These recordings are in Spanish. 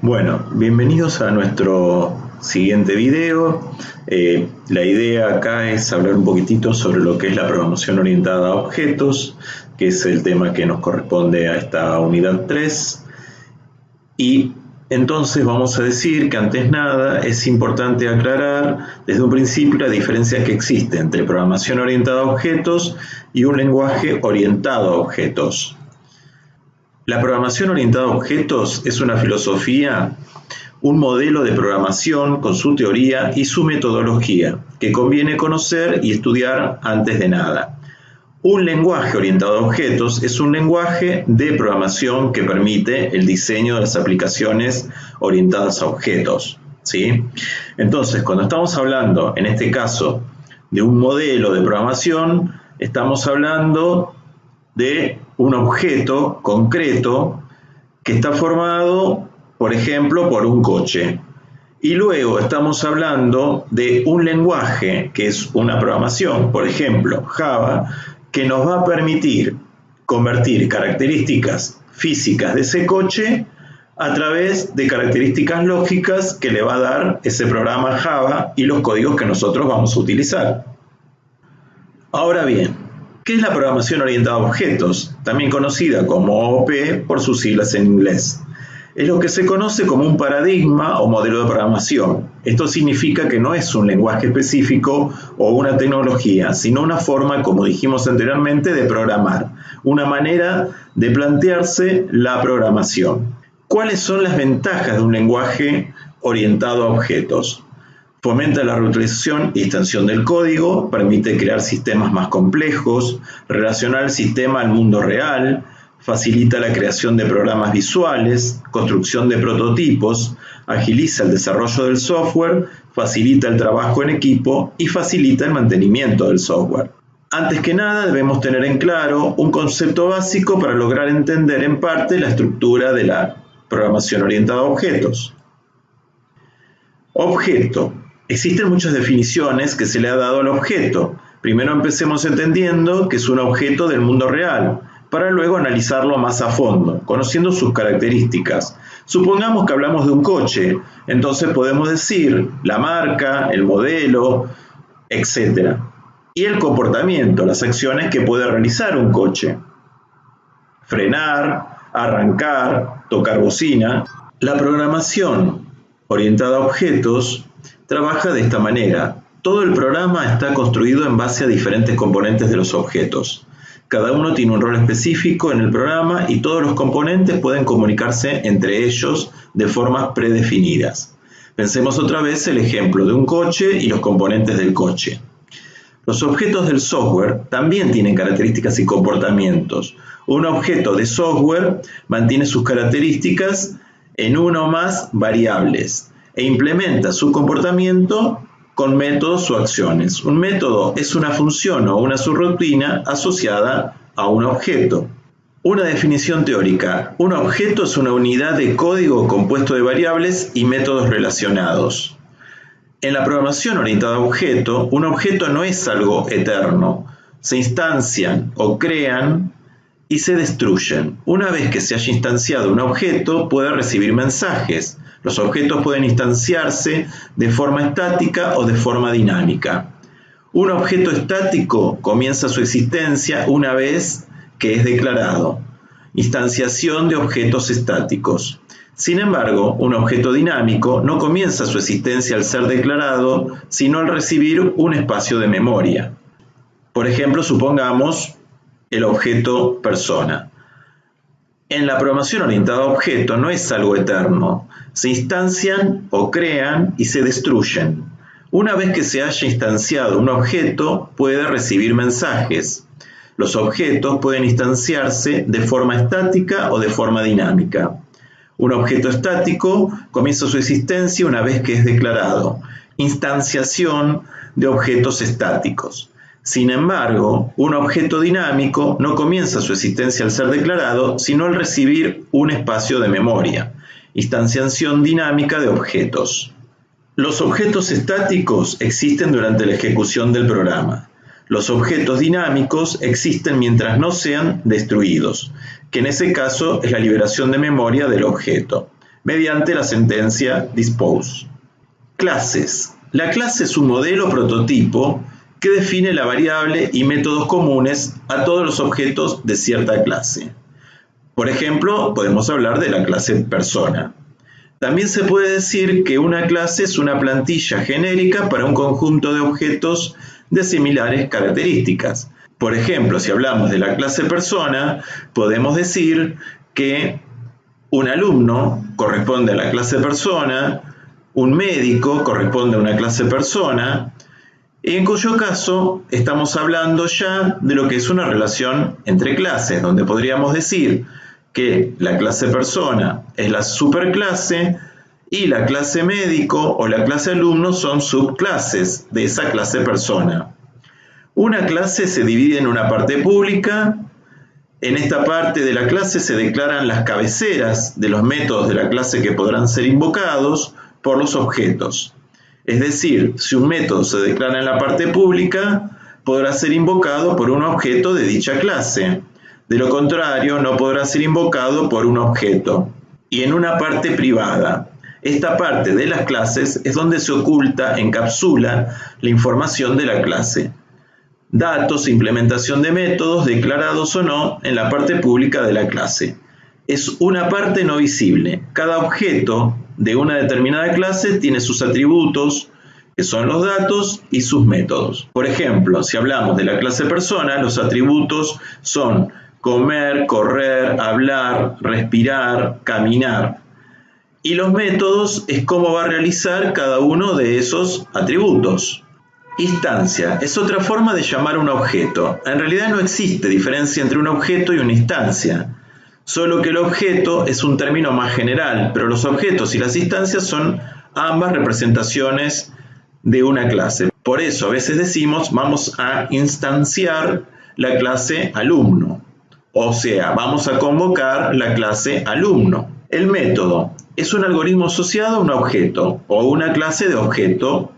Bueno, bienvenidos a nuestro siguiente video. La idea acá es hablar un poquitito sobre lo que es la programación orientada a objetos, que es el tema que nos corresponde a esta unidad 3. Y entonces vamos a decir que antes nada es importante aclarar desde un principio la diferencia que existe entre programación orientada a objetos y un lenguaje orientado a objetos. La programación orientada a objetos es una filosofía, un modelo de programación con su teoría y su metodología, que conviene conocer y estudiar antes de nada. Un lenguaje orientado a objetos es un lenguaje de programación que permite el diseño de las aplicaciones orientadas a objetos, ¿sí? Entonces, cuando estamos hablando, en este caso, de un modelo de programación, estamos hablando de un objeto concreto que está formado, por ejemplo, por un coche. Y luego estamos hablando de un lenguaje que es una programación, por ejemplo, Java, que nos va a permitir convertir características físicas de ese coche a través de características lógicas que le va a dar ese programa Java y los códigos que nosotros vamos a utilizar. Ahora bien, ¿qué es la programación orientada a objetos? También conocida como OOP por sus siglas en inglés. Es lo que se conoce como un paradigma o modelo de programación. Esto significa que no es un lenguaje específico o una tecnología, sino una forma, como dijimos anteriormente, de programar, una manera de plantearse la programación. ¿Cuáles son las ventajas de un lenguaje orientado a objetos? Fomenta la reutilización y extensión del código, permite crear sistemas más complejos, relacionar el sistema al mundo real, facilita la creación de programas visuales, construcción de prototipos, agiliza el desarrollo del software, facilita el trabajo en equipo y facilita el mantenimiento del software. Antes que nada, debemos tener en claro un concepto básico para lograr entender en parte la estructura de la programación orientada a objetos. Objeto. Existen muchas definiciones que se le ha dado al objeto. Primero empecemos entendiendo que es un objeto del mundo real, para luego analizarlo más a fondo, conociendo sus características. Supongamos que hablamos de un coche, entonces podemos decir la marca, el modelo, etc. Y el comportamiento, las acciones que puede realizar un coche. Frenar, arrancar, tocar bocina. La programación orientada a objetos trabaja de esta manera. Todo el programa está construido en base a diferentes componentes de los objetos. Cada uno tiene un rol específico en el programa y todos los componentes pueden comunicarse entre ellos de formas predefinidas. Pensemos otra vez el ejemplo de un coche y los componentes del coche. Los objetos del software también tienen características y comportamientos. Un objeto de software mantiene sus características en una o más variables e implementa su comportamiento con métodos o acciones. Un método es una función o una subrutina asociada a un objeto. Una definición teórica. Un objeto es una unidad de código compuesto de variables y métodos relacionados. En la programación orientada a objeto, un objeto no es algo eterno. Se instancian o crean y se destruyen. Una vez que se haya instanciado un objeto, puede recibir mensajes. Los objetos pueden instanciarse de forma estática o de forma dinámica. Un objeto estático comienza su existencia una vez que es declarado. Instanciación de objetos estáticos. Sin embargo, un objeto dinámico no comienza su existencia al ser declarado, sino al recibir un espacio de memoria. Por ejemplo, supongamos el objeto persona. En la programación orientada a objeto no es algo eterno. Se instancian o crean y se destruyen. Una vez que se haya instanciado un objeto, puede recibir mensajes. Los objetos pueden instanciarse de forma estática o de forma dinámica. Un objeto estático comienza su existencia una vez que es declarado. Instanciación de objetos estáticos. Sin embargo, un objeto dinámico no comienza su existencia al ser declarado, sino al recibir un espacio de memoria. Instanciación dinámica de objetos. Los objetos estáticos existen durante la ejecución del programa. Los objetos dinámicos existen mientras no sean destruidos, que en ese caso es la liberación de memoria del objeto. mediante la sentencia dispose. Clases. La clase es un modelo prototipo que define la variable y métodos comunes a todos los objetos de cierta clase. Por ejemplo, podemos hablar de la clase persona. También se puede decir que una clase es una plantilla genérica para un conjunto de objetos de similares características. Por ejemplo, si hablamos de la clase persona, podemos decir que un alumno corresponde a la clase persona, un médico corresponde a una clase persona, en cuyo caso estamos hablando ya de lo que es una relación entre clases, donde podríamos decir que la clase persona es la superclase y la clase médico o la clase alumno son subclases de esa clase persona. Una clase se divide en una parte pública. En esta parte de la clase se declaran las cabeceras de los métodos de la clase que podrán ser invocados por los objetos. Es decir, si un método se declara en la parte pública, podrá ser invocado por un objeto de dicha clase. De lo contrario, no podrá ser invocado por un objeto. Y en una parte privada. Esta parte de las clases es donde se oculta, encapsula la información de la clase. Datos e implementación de métodos declarados o no en la parte pública de la clase. Es una parte no visible. Cada objeto de una determinada clase tiene sus atributos, que son los datos, y sus métodos. Por ejemplo, si hablamos de la clase persona, los atributos son comer, correr, hablar, respirar, caminar. Y los métodos es cómo va a realizar cada uno de esos atributos. Instancia es otra forma de llamar un objeto. En realidad no existe diferencia entre un objeto y una instancia. Solo que el objeto es un término más general, pero los objetos y las instancias son ambas representaciones de una clase. Por eso a veces decimos vamos a instanciar la clase alumno, o sea, vamos a convocar la clase alumno. El método es un algoritmo asociado a un objeto o una clase de objeto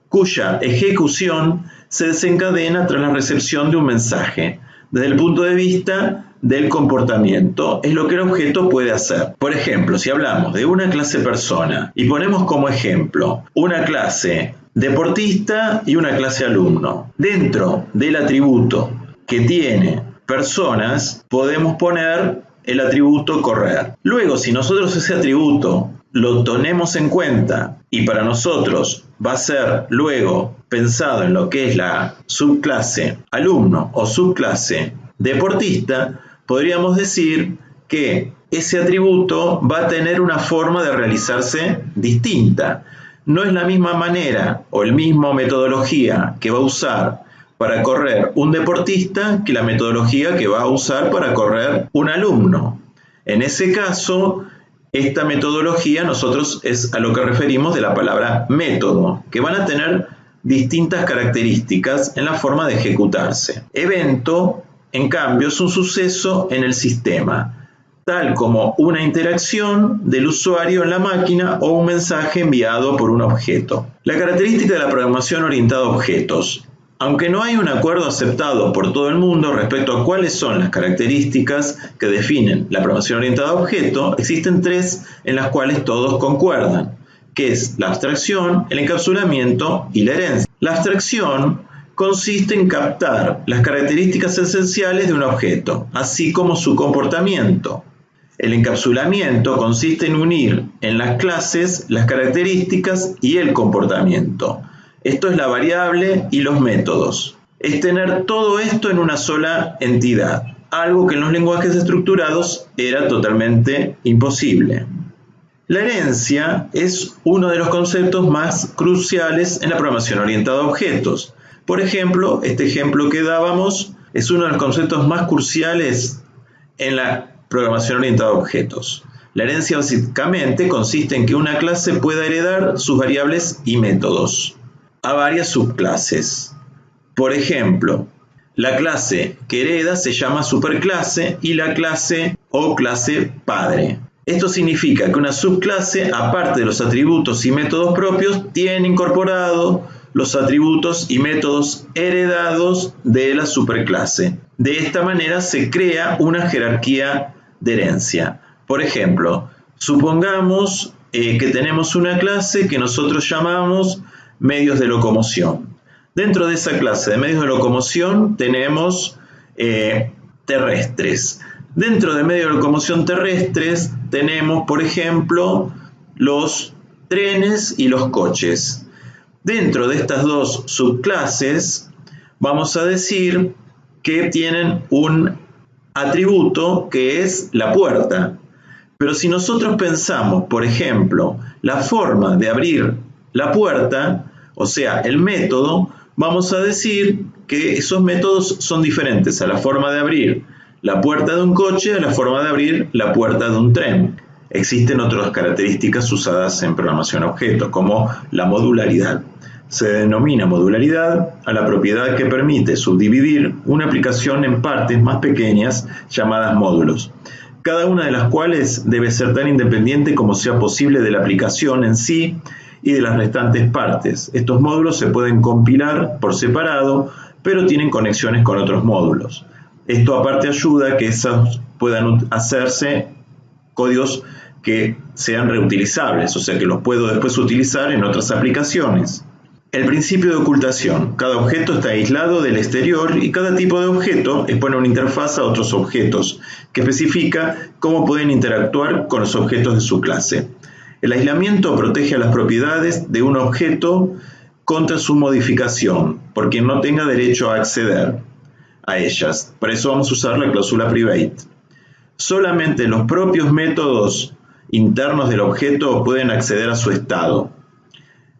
cuya ejecución se desencadena tras la recepción de un mensaje. Desde el punto de vista del comportamiento, es lo que el objeto puede hacer. Por ejemplo, si hablamos de una clase persona y ponemos como ejemplo una clase deportista y una clase alumno, dentro del atributo que tiene personas, podemos poner el atributo correr. Luego, si nosotros ese atributo lo tenemos en cuenta y para nosotros va a ser luego pensado en lo que es la subclase alumno o subclase deportista, podríamos decir que ese atributo va a tener una forma de realizarse distinta. No es la misma manera o la misma metodología que va a usar para correr un deportista que la metodología que va a usar para correr un alumno. En ese caso, esta metodología nosotros es a lo que referimos de la palabra método, que van a tener distintas características en la forma de ejecutarse. Evento, en cambio, es un suceso en el sistema, tal como una interacción del usuario en la máquina o un mensaje enviado por un objeto. La característica de la programación orientada a objetos. Aunque no hay un acuerdo aceptado por todo el mundo respecto a cuáles son las características que definen la programación orientada a objeto, existen tres en las cuales todos concuerdan, que es la abstracción, el encapsulamiento y la herencia. La abstracción consiste en captar las características esenciales de un objeto, así como su comportamiento. El encapsulamiento consiste en unir en las clases las características y el comportamiento. Esto es la variable y los métodos. Es tener todo esto en una sola entidad, algo que en los lenguajes estructurados era totalmente imposible. La herencia es uno de los conceptos más cruciales en la programación orientada a objetos. Por ejemplo, este ejemplo que dábamos es uno de los conceptos más cruciales en la programación orientada a objetos. La herencia básicamente consiste en que una clase pueda heredar sus variables y métodos a varias subclases. Por ejemplo, la clase que hereda se llama superclase y la clase o clase padre. Esto significa que una subclase, aparte de los atributos y métodos propios, tiene incorporado los atributos y métodos heredados de la superclase. De esta manera se crea una jerarquía de herencia. Por ejemplo, Supongamos que tenemos una clase que nosotros llamamos medios de locomoción. Dentro de esa clase de medios de locomoción tenemos terrestres. Dentro de medios de locomoción terrestres tenemos, por ejemplo, los trenes y los coches. Dentro de estas dos subclases vamos a decir que tienen un atributo que es la puerta. Pero si nosotros pensamos, por ejemplo, la forma de abrir la puerta, o sea, el método, vamos a decir que esos métodos son diferentes a la forma de abrir la puerta de un coche a la forma de abrir la puerta de un tren. Existen otras características usadas en programación a objetos, como la modularidad. Se denomina modularidad a la propiedad que permite subdividir una aplicación en partes más pequeñas llamadas módulos, cada una de las cuales debe ser tan independiente como sea posible de la aplicación en sí y de las restantes partes. Estos módulos se pueden compilar por separado, pero tienen conexiones con otros módulos. Esto aparte ayuda a que esos puedan hacerse códigos que sean reutilizables, o sea que los puedo después utilizar en otras aplicaciones. El principio de ocultación. Cada objeto está aislado del exterior y cada tipo de objeto expone una interfaz a otros objetos que especifica cómo pueden interactuar con los objetos de su clase. El aislamiento protege a las propiedades de un objeto contra su modificación, por quien no tenga derecho a acceder a ellas. Por eso vamos a usar la cláusula private. Solamente los propios métodos internos del objeto pueden acceder a su estado.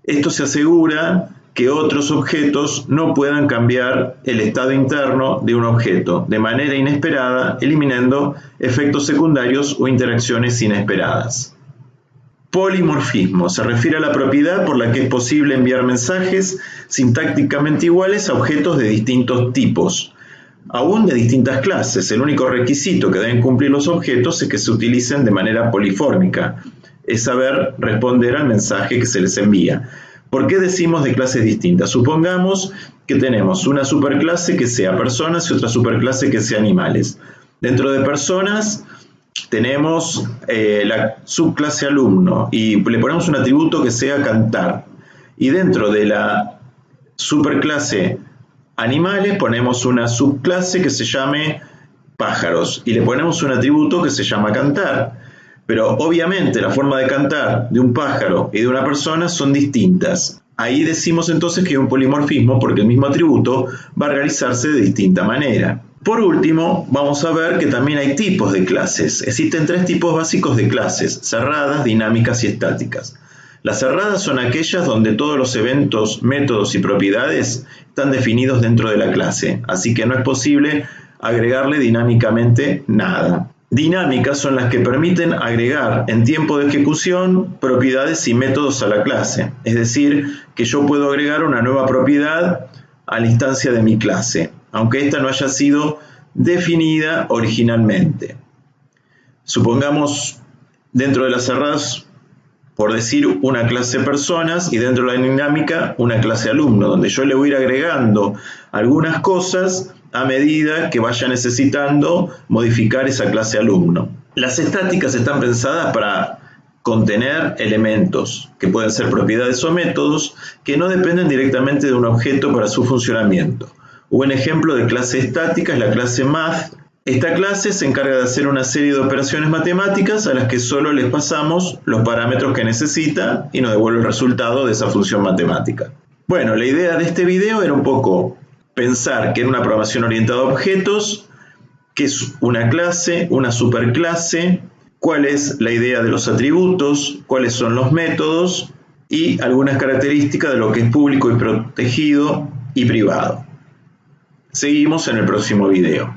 Esto se asegura que otros objetos no puedan cambiar el estado interno de un objeto de manera inesperada, eliminando efectos secundarios o interacciones inesperadas. Polimorfismo se refiere a la propiedad por la que es posible enviar mensajes sintácticamente iguales a objetos de distintos tipos, aún de distintas clases. El único requisito que deben cumplir los objetos es que se utilicen de manera polifórmica, es saber responder al mensaje que se les envía. ¿Por qué decimos de clases distintas? Supongamos que tenemos una superclase que sea personas y otra superclase que sea animales. Dentro de personas tenemos la subclase alumno y le ponemos un atributo que sea cantar. Y dentro de la superclase animales ponemos una subclase que se llame pájaros y le ponemos un atributo que se llama cantar. Pero obviamente la forma de cantar de un pájaro y de una persona son distintas. Ahí decimos entonces que hay un polimorfismo porque el mismo atributo va a realizarse de distinta manera. Por último, vamos a ver que también hay tipos de clases. Existen tres tipos básicos de clases: cerradas, dinámicas y estáticas. Las cerradas son aquellas donde todos los eventos, métodos y propiedades están definidos dentro de la clase, así que no es posible agregarle dinámicamente nada. Dinámicas son las que permiten agregar en tiempo de ejecución propiedades y métodos a la clase, es decir, que yo puedo agregar una nueva propiedad a la instancia de mi clase, aunque ésta no haya sido definida originalmente. Supongamos dentro de las cerradas, por decir, una clase personas y dentro de la dinámica una clase alumno, donde yo le voy a ir agregando algunas cosas a medida que vaya necesitando modificar esa clase alumno. Las estáticas están pensadas para contener elementos que pueden ser propiedades o métodos que no dependen directamente de un objeto para su funcionamiento. Un ejemplo de clase estática es la clase math. Esta clase se encarga de hacer una serie de operaciones matemáticas a las que solo les pasamos los parámetros que necesita y nos devuelve el resultado de esa función matemática. Bueno, la idea de este video era un poco pensar que en una programación orientada a objetos, qué es una clase, una superclase, cuál es la idea de los atributos, cuáles son los métodos y algunas características de lo que es público y protegido y privado. Seguimos en el próximo video.